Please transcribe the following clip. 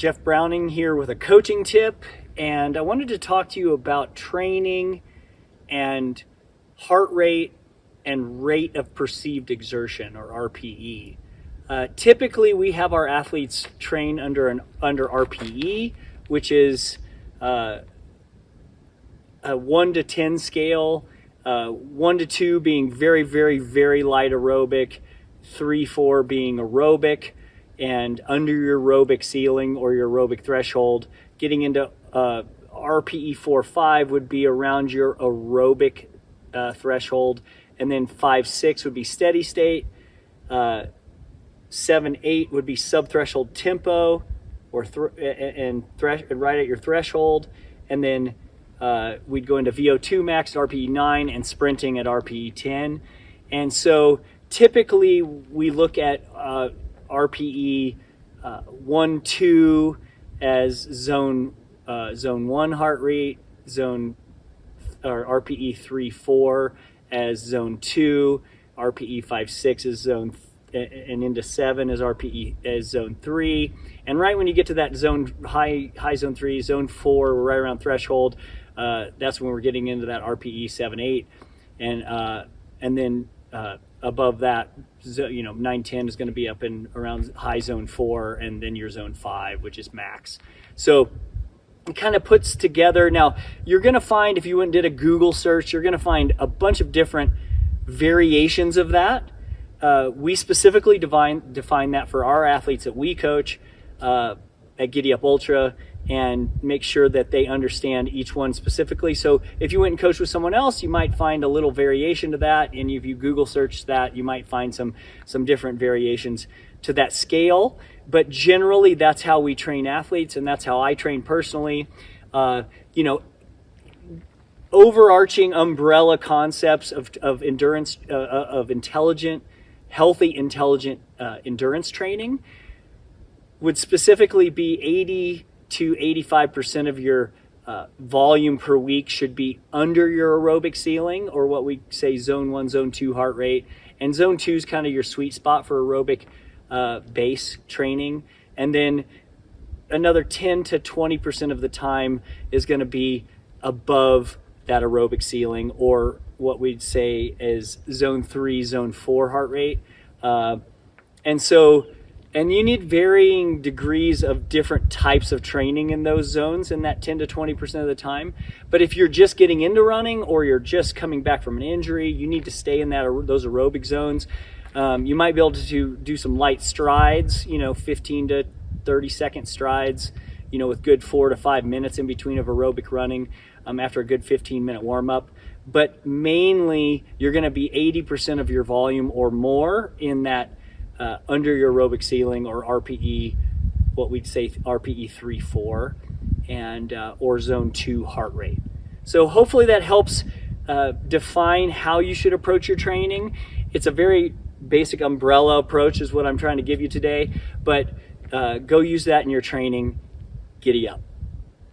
Jeff Browning here with a coaching tip, and I wanted to talk to you about training and heart rate and rate of perceived exertion, or RPE. Typically, we have our athletes train under RPE, which is a 1 to 10 scale, 1 to 2 being very, very, very light aerobic, 3, 4 being aerobic, and under your aerobic ceiling or your aerobic threshold. Getting into RPE 4, 5 would be around your aerobic threshold, and then 5, 6 would be steady state. 7, 8 would be subthreshold tempo, or right at your threshold, and then we'd go into VO2 max at RPE 9 and sprinting at RPE 10. And so typically we look at RPE 1, 2 as zone 1 heart rate, or RPE 3, 4 as zone 2, RPE 5, 6 is zone, and into 7 as RPE as zone 3. And right when you get to that zone high zone 3, zone 4, we're right around threshold. That's when we're getting into that RPE 7, 8, and then above that, 9, 10 is going to be up in around high zone 4, and then your zone 5, which is max. So it kind of puts together. Now you're going to find, if you went and did a Google search, you're going to find a bunch of different variations of that. We specifically define that for our athletes that we coach at Giddy Up Ultra, and make sure that they understand each one specifically. So if you went and coached with someone else, you might find a little variation to that, and if you Google search that, you might find some different variations to that scale. But generally, that's how we train athletes, and that's how I train personally. Overarching umbrella concepts of endurance, of healthy, intelligent endurance training would specifically be 80 to 85% of your volume per week should be under your aerobic ceiling, or what we say zone 1, zone 2 heart rate. And zone 2 is kind of your sweet spot for aerobic base training. And then another 10 to 20% of the time is going to be above that aerobic ceiling, or what we'd say is zone 3, zone 4 heart rate. And you need varying degrees of different types of training in those zones in that 10 to 20% of the time. But if you're just getting into running, or you're just coming back from an injury, you need to stay in those aerobic zones. You might be able to do some light strides, 15 to 30 second strides, with good 4 to 5 minutes in between of aerobic running after a good 15-minute warm-up. But mainly, you're going to be 80% of your volume or more in that under your aerobic ceiling, or RPE, what we'd say RPE 3, 4, and or zone 2 heart rate. So hopefully that helps define how you should approach your training. It's a very basic umbrella approach is what I'm trying to give you today, but go use that in your training. Giddy up.